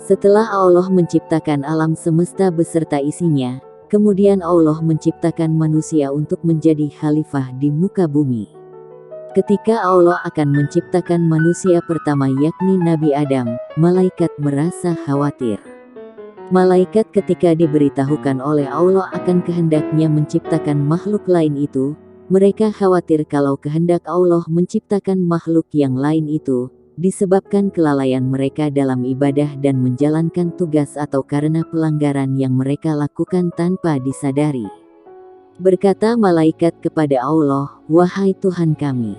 Setelah Allah menciptakan alam semesta beserta isinya, kemudian Allah menciptakan manusia untuk menjadi khalifah di muka bumi. Ketika Allah akan menciptakan manusia pertama yakni Nabi Adam, malaikat merasa khawatir. Malaikat ketika diberitahukan oleh Allah akan kehendaknya menciptakan makhluk lain itu, mereka khawatir kalau kehendak Allah menciptakan makhluk yang lain itu, disebabkan kelalaian mereka dalam ibadah dan menjalankan tugas atau karena pelanggaran yang mereka lakukan tanpa disadari. Berkata malaikat kepada Allah, "Wahai Tuhan kami,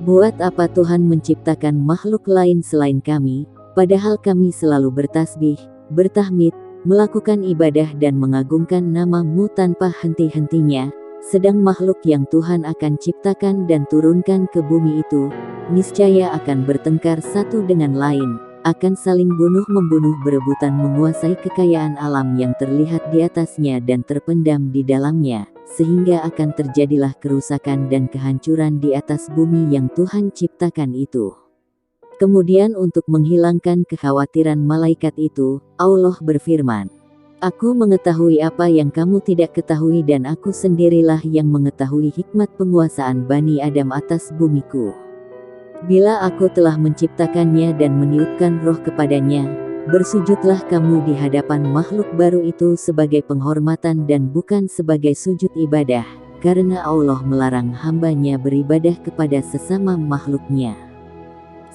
buat apa Tuhan menciptakan makhluk lain selain kami, padahal kami selalu bertasbih, bertahmid, melakukan ibadah dan mengagungkan nama-Mu tanpa henti-hentinya, sedang makhluk yang Tuhan akan ciptakan dan turunkan ke bumi itu, niscaya akan bertengkar satu dengan lain, akan saling bunuh-membunuh berebutan menguasai kekayaan alam yang terlihat di atasnya dan terpendam di dalamnya, sehingga akan terjadilah kerusakan dan kehancuran di atas bumi yang Tuhan ciptakan itu." Kemudian untuk menghilangkan kekhawatiran malaikat itu, Allah berfirman, "Aku mengetahui apa yang kamu tidak ketahui dan aku sendirilah yang mengetahui hikmat penguasaan Bani Adam atas bumiku. Bila aku telah menciptakannya dan meniupkan roh kepadanya, bersujudlah kamu di hadapan makhluk baru itu sebagai penghormatan dan bukan sebagai sujud ibadah, karena Allah melarang hambanya beribadah kepada sesama makhluknya."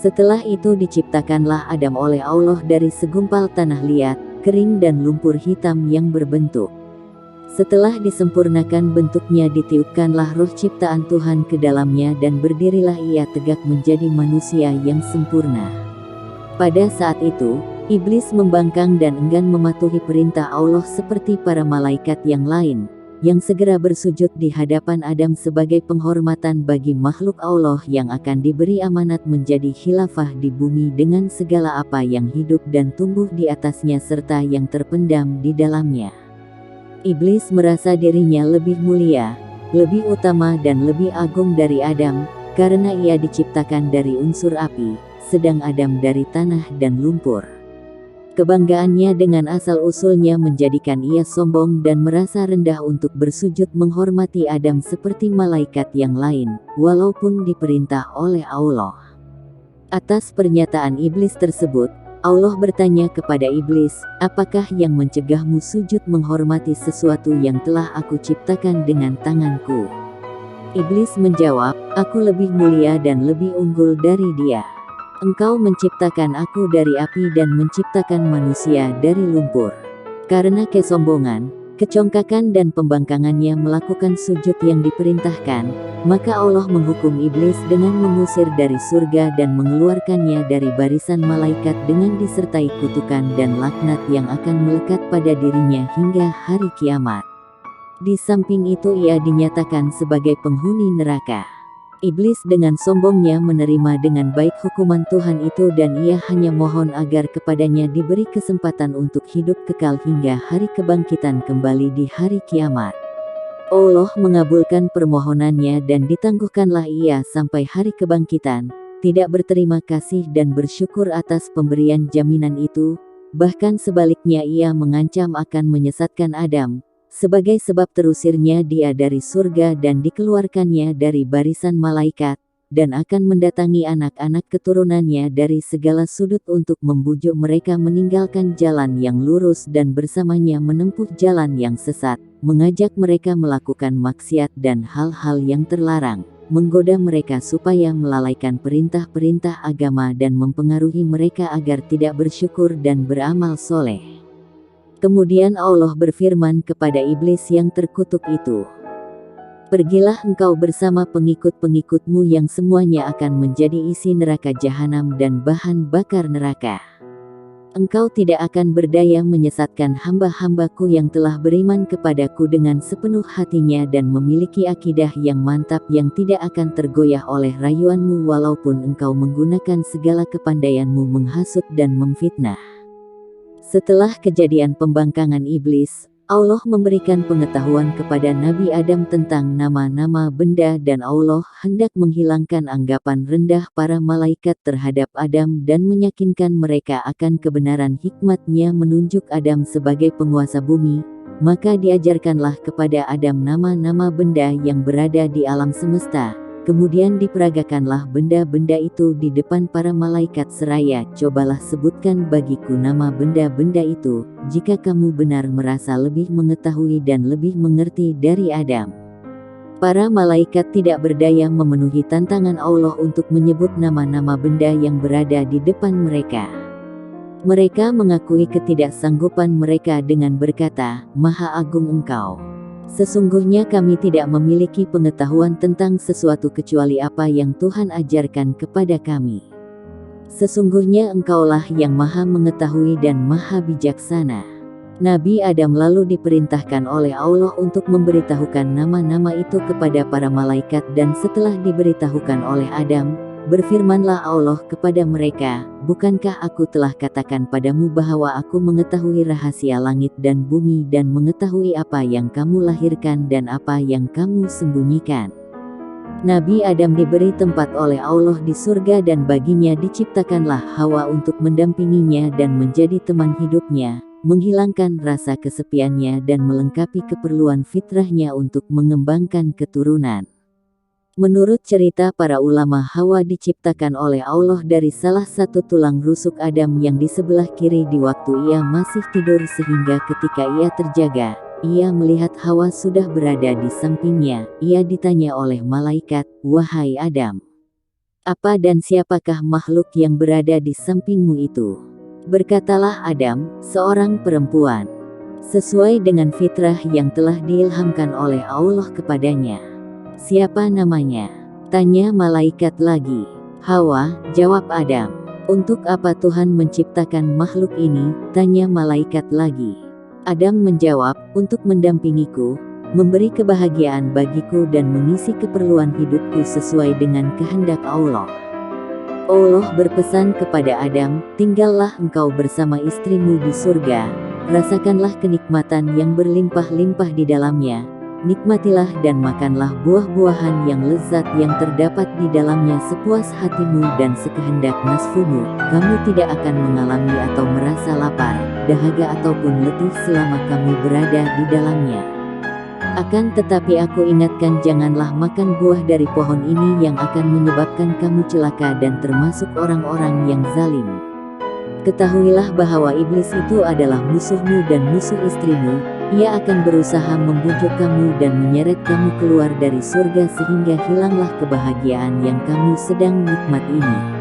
Setelah itu diciptakanlah Adam oleh Allah dari segumpal tanah liat, kering dan lumpur hitam yang berbentuk. Setelah disempurnakan bentuknya ditiupkanlah roh ciptaan Tuhan ke dalamnya dan berdirilah ia tegak menjadi manusia yang sempurna. Pada saat itu, iblis membangkang dan enggan mematuhi perintah Allah seperti para malaikat yang lain, yang segera bersujud di hadapan Adam sebagai penghormatan bagi makhluk Allah yang akan diberi amanat menjadi khilafah di bumi dengan segala apa yang hidup dan tumbuh di atasnya serta yang terpendam di dalamnya. Iblis merasa dirinya lebih mulia, lebih utama dan lebih agung dari Adam, karena ia diciptakan dari unsur api, sedang Adam dari tanah dan lumpur. Kebanggaannya dengan asal-usulnya menjadikan ia sombong dan merasa rendah untuk bersujud menghormati Adam seperti malaikat yang lain, walaupun diperintah oleh Allah. Atas pernyataan iblis tersebut, Allah bertanya kepada iblis, "Apakah yang mencegahmu sujud menghormati sesuatu yang telah aku ciptakan dengan tanganku?" Iblis menjawab, "Aku lebih mulia dan lebih unggul dari dia. Engkau menciptakan aku dari api dan menciptakan manusia dari lumpur." Karena kesombongan, kecongkakan dan pembangkangannya melakukan sujud yang diperintahkan, maka Allah menghukum iblis dengan mengusir dari surga dan mengeluarkannya dari barisan malaikat dengan disertai kutukan dan laknat yang akan melekat pada dirinya hingga hari kiamat. Di samping itu ia dinyatakan sebagai penghuni neraka. Iblis dengan sombongnya menerima dengan baik hukuman Tuhan itu dan ia hanya mohon agar kepadanya diberi kesempatan untuk hidup kekal hingga hari kebangkitan kembali di hari kiamat. Allah mengabulkan permohonannya dan ditangguhkanlah ia sampai hari kebangkitan, tidak berterima kasih dan bersyukur atas pemberian jaminan itu, bahkan sebaliknya ia mengancam akan menyesatkan Adam, sebagai sebab terusirnya dia dari surga dan dikeluarkannya dari barisan malaikat, dan akan mendatangi anak-anak keturunannya dari segala sudut untuk membujuk mereka meninggalkan jalan yang lurus dan bersamanya menempuh jalan yang sesat, mengajak mereka melakukan maksiat dan hal-hal yang terlarang, menggoda mereka supaya melalaikan perintah-perintah agama dan mempengaruhi mereka agar tidak bersyukur dan beramal soleh. Kemudian Allah berfirman kepada iblis yang terkutuk itu, "Pergilah engkau bersama pengikut-pengikutmu yang semuanya akan menjadi isi neraka jahanam dan bahan bakar neraka. Engkau tidak akan berdaya menyesatkan hamba-hambaku yang telah beriman kepadaku dengan sepenuh hatinya dan memiliki akidah yang mantap yang tidak akan tergoyah oleh rayuanmu walaupun engkau menggunakan segala kepandaianmu menghasut dan memfitnah." Setelah kejadian pembangkangan iblis, Allah memberikan pengetahuan kepada Nabi Adam tentang nama-nama benda dan Allah hendak menghilangkan anggapan rendah para malaikat terhadap Adam dan meyakinkan mereka akan kebenaran hikmat-Nya menunjuk Adam sebagai penguasa bumi. Maka diajarkanlah kepada Adam nama-nama benda yang berada di alam semesta. Kemudian diperagakanlah benda-benda itu di depan para malaikat seraya, cobalah sebutkan bagiku nama benda-benda itu, jika kamu benar merasa lebih mengetahui dan lebih mengerti dari Adam. Para malaikat tidak berdaya memenuhi tantangan Allah untuk menyebut nama-nama benda yang berada di depan mereka. Mereka mengakui ketidaksanggupan mereka dengan berkata, Maha Agung Engkau. Sesungguhnya kami tidak memiliki pengetahuan tentang sesuatu kecuali apa yang Tuhan ajarkan kepada kami. Sesungguhnya Engkaulah yang Maha Mengetahui dan Maha Bijaksana. Nabi Adam lalu diperintahkan oleh Allah untuk memberitahukan nama-nama itu kepada para malaikat dan setelah diberitahukan oleh Adam, berfirmanlah Allah kepada mereka, bukankah aku telah katakan padamu bahwa aku mengetahui rahasia langit dan bumi dan mengetahui apa yang kamu lahirkan dan apa yang kamu sembunyikan. Nabi Adam diberi tempat oleh Allah di surga dan baginya diciptakanlah Hawa untuk mendampinginya dan menjadi teman hidupnya, menghilangkan rasa kesepiannya dan melengkapi keperluan fitrahnya untuk mengembangkan keturunan. Menurut cerita para ulama, Hawa diciptakan oleh Allah dari salah satu tulang rusuk Adam yang di sebelah kiri di waktu ia masih tidur sehingga ketika ia terjaga, ia melihat Hawa sudah berada di sampingnya. Ia ditanya oleh malaikat, "Wahai Adam, apa dan siapakah makhluk yang berada di sampingmu itu?" Berkatalah Adam, "Seorang perempuan." Sesuai dengan fitrah yang telah diilhamkan oleh Allah kepadanya. "Siapa namanya?" tanya malaikat lagi. "Hawa," jawab Adam. "Untuk apa Tuhan menciptakan makhluk ini?" tanya malaikat lagi. Adam menjawab, "Untuk mendampingiku, memberi kebahagiaan bagiku dan mengisi keperluan hidupku sesuai dengan kehendak Allah." Allah berpesan kepada Adam, "Tinggallah engkau bersama istrimu di surga, rasakanlah kenikmatan yang berlimpah-limpah di dalamnya. Nikmatilah dan makanlah buah-buahan yang lezat yang terdapat di dalamnya sepuas hatimu dan sekehendak nafsumu. Kamu tidak akan mengalami atau merasa lapar, dahaga ataupun letih selama kamu berada di dalamnya. Akan tetapi aku ingatkan, janganlah makan buah dari pohon ini yang akan menyebabkan kamu celaka dan termasuk orang-orang yang zalim. Ketahuilah bahwa iblis itu adalah musuhmu dan musuh istrimu. Ia akan berusaha membujuk kamu dan menyeret kamu keluar dari surga sehingga hilanglah kebahagiaan yang kamu sedang nikmat ini."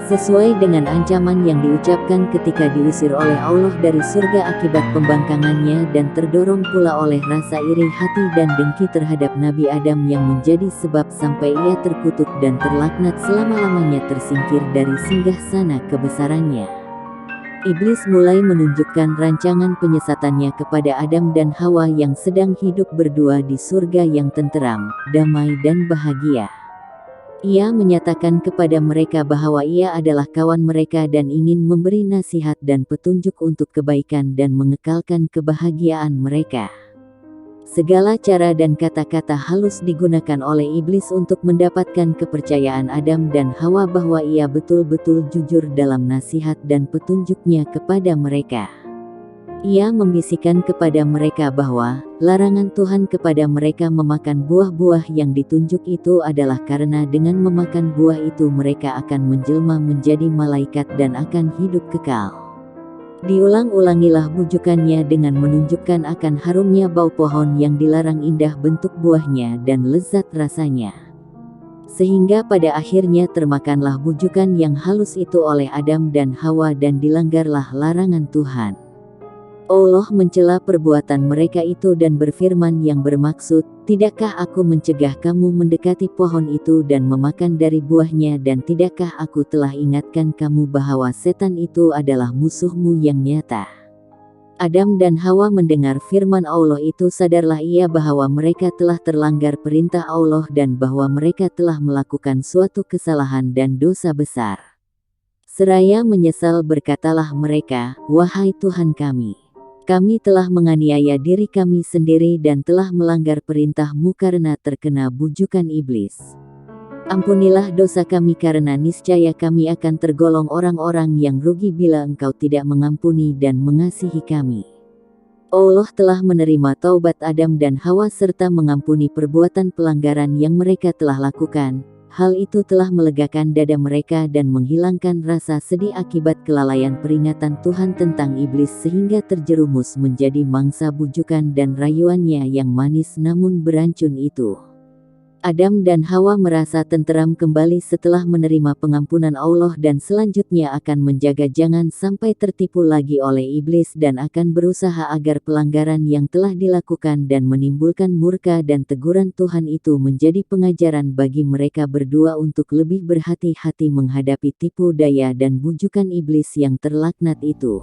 Sesuai dengan ancaman yang diucapkan ketika diusir oleh Allah dari surga akibat pembangkangannya dan terdorong pula oleh rasa iri hati dan dengki terhadap Nabi Adam yang menjadi sebab sampai ia terkutuk dan terlaknat selama-lamanya tersingkir dari singgasana kebesarannya. Iblis mulai menunjukkan rancangan penyesatannya kepada Adam dan Hawa yang sedang hidup berdua di surga yang tenteram, damai dan bahagia. Ia menyatakan kepada mereka bahwa ia adalah kawan mereka dan ingin memberi nasihat dan petunjuk untuk kebaikan dan mengekalkan kebahagiaan mereka. Segala cara dan kata-kata halus digunakan oleh iblis untuk mendapatkan kepercayaan Adam dan Hawa bahwa ia betul-betul jujur dalam nasihat dan petunjuknya kepada mereka. Ia membisikkan kepada mereka bahwa larangan Tuhan kepada mereka memakan buah-buah yang ditunjuk itu adalah karena dengan memakan buah itu mereka akan menjelma menjadi malaikat dan akan hidup kekal. Diulang-ulangilah bujukannya dengan menunjukkan akan harumnya bau pohon yang dilarang, indah bentuk buahnya dan lezat rasanya. Sehingga pada akhirnya termakanlah bujukan yang halus itu oleh Adam dan Hawa dan dilanggarlah larangan Tuhan. Allah mencela perbuatan mereka itu dan berfirman yang bermaksud, "Tidakkah aku mencegah kamu mendekati pohon itu dan memakan dari buahnya, dan tidakkah aku telah ingatkan kamu bahwa setan itu adalah musuhmu yang nyata?" Adam dan Hawa mendengar firman Allah itu, sadarlah ia bahwa mereka telah terlanggar perintah Allah dan bahwa mereka telah melakukan suatu kesalahan dan dosa besar. Seraya menyesal berkatalah mereka, "Wahai Tuhan kami, Kami telah menganiaya diri kami sendiri dan telah melanggar perintah-Mu karena terkena bujukan iblis. Ampunilah dosa kami karena niscaya kami akan tergolong orang-orang yang rugi bila Engkau tidak mengampuni dan mengasihi kami. Allah telah menerima taubat Adam dan Hawa serta mengampuni perbuatan pelanggaran yang mereka telah lakukan. Hal itu telah melegakan dada mereka dan menghilangkan rasa sedih akibat kelalaian peringatan Tuhan tentang iblis sehingga terjerumus menjadi mangsa bujukan dan rayuannya yang manis namun berancun itu. Adam dan Hawa merasa tenteram kembali setelah menerima pengampunan Allah dan selanjutnya akan menjaga jangan sampai tertipu lagi oleh iblis dan akan berusaha agar pelanggaran yang telah dilakukan dan menimbulkan murka dan teguran Tuhan itu menjadi pengajaran bagi mereka berdua untuk lebih berhati-hati menghadapi tipu daya dan bujukan iblis yang terlaknat itu.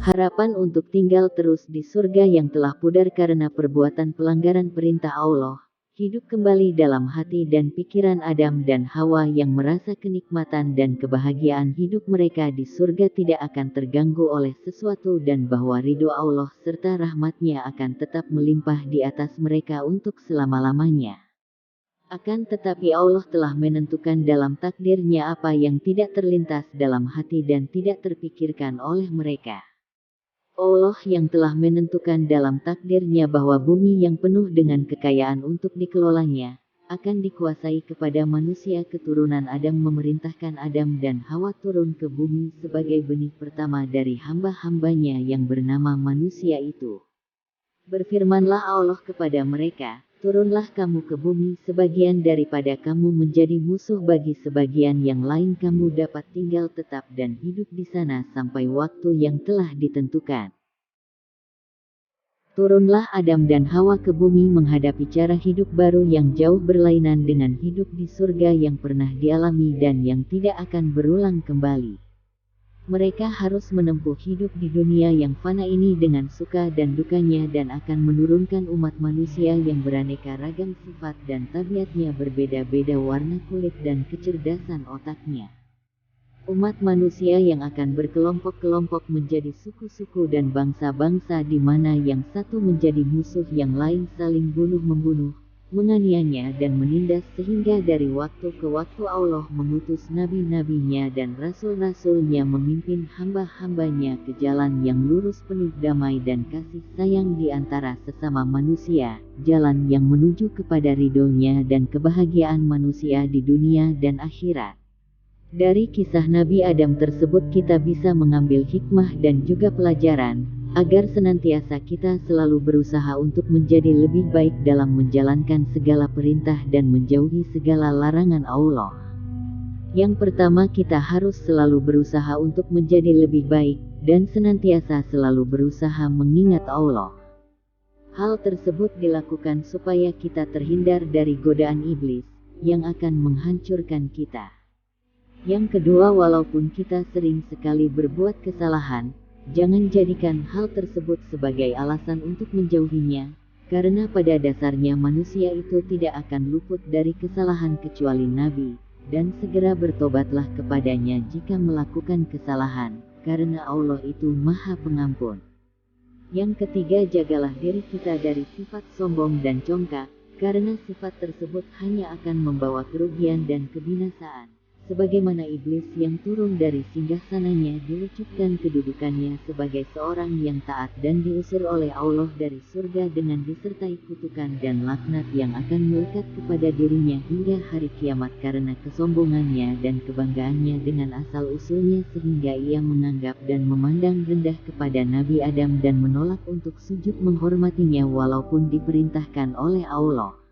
Harapan untuk tinggal terus di surga yang telah pudar karena perbuatan pelanggaran perintah Allah. Hidup kembali dalam hati dan pikiran Adam dan Hawa yang merasa kenikmatan dan kebahagiaan hidup mereka di surga tidak akan terganggu oleh sesuatu dan bahwa ridho Allah serta rahmat-Nya akan tetap melimpah di atas mereka untuk selama-lamanya. Akan tetapi Allah telah menentukan dalam takdir-Nya apa yang tidak terlintas dalam hati dan tidak terpikirkan oleh mereka. Allah yang telah menentukan dalam takdir-Nya bahwa bumi yang penuh dengan kekayaan untuk dikelolanya, akan dikuasai kepada manusia keturunan Adam memerintahkan Adam dan Hawa turun ke bumi sebagai benih pertama dari hamba-hambanya yang bernama manusia itu. Berfirmanlah Allah kepada mereka, turunlah kamu ke bumi sebagian daripada kamu menjadi musuh bagi sebagian yang lain kamu dapat tinggal tetap dan hidup di sana sampai waktu yang telah ditentukan. Turunlah Adam dan Hawa ke bumi menghadapi cara hidup baru yang jauh berlainan dengan hidup di surga yang pernah dialami dan yang tidak akan berulang kembali. Mereka harus menempuh hidup di dunia yang fana ini dengan suka dan dukanya dan akan menurunkan umat manusia yang beraneka ragam sifat dan tabiatnya berbeda-beda warna kulit dan kecerdasan otaknya. Umat manusia yang akan berkelompok-kelompok menjadi suku-suku dan bangsa-bangsa di mana yang satu menjadi musuh yang lain saling bunuh-membunuh, menganiaya dan menindas sehingga dari waktu ke waktu Allah mengutus nabi-nabinya dan rasul-rasulnya memimpin hamba-hambanya ke jalan yang lurus penuh damai dan kasih sayang di antara sesama manusia, jalan yang menuju kepada ridho-Nya dan kebahagiaan manusia di dunia dan akhirat. Dari kisah Nabi Adam tersebut kita bisa mengambil hikmah dan juga pelajaran, agar senantiasa kita selalu berusaha untuk menjadi lebih baik dalam menjalankan segala perintah dan menjauhi segala larangan Allah. Yang pertama kita harus selalu berusaha untuk menjadi lebih baik, dan senantiasa selalu berusaha mengingat Allah. Hal tersebut dilakukan supaya kita terhindar dari godaan iblis, yang akan menghancurkan kita. Yang kedua, walaupun kita sering sekali berbuat kesalahan, jangan jadikan hal tersebut sebagai alasan untuk menjauhinya, karena pada dasarnya manusia itu tidak akan luput dari kesalahan kecuali Nabi, dan segera bertobatlah kepadanya jika melakukan kesalahan, karena Allah itu Maha Pengampun. Yang ketiga, jagalah diri kita dari sifat sombong dan congkak, karena sifat tersebut hanya akan membawa kerugian dan kebinasaan. Sebagaimana iblis yang turun dari singgasananya dilucutkan kedudukannya sebagai seorang yang taat dan diusir oleh Allah dari surga dengan disertai kutukan dan laknat yang akan melekat kepada dirinya hingga hari kiamat karena kesombongannya dan kebanggaannya dengan asal-usulnya sehingga ia menganggap dan memandang rendah kepada Nabi Adam dan menolak untuk sujud menghormatinya walaupun diperintahkan oleh Allah.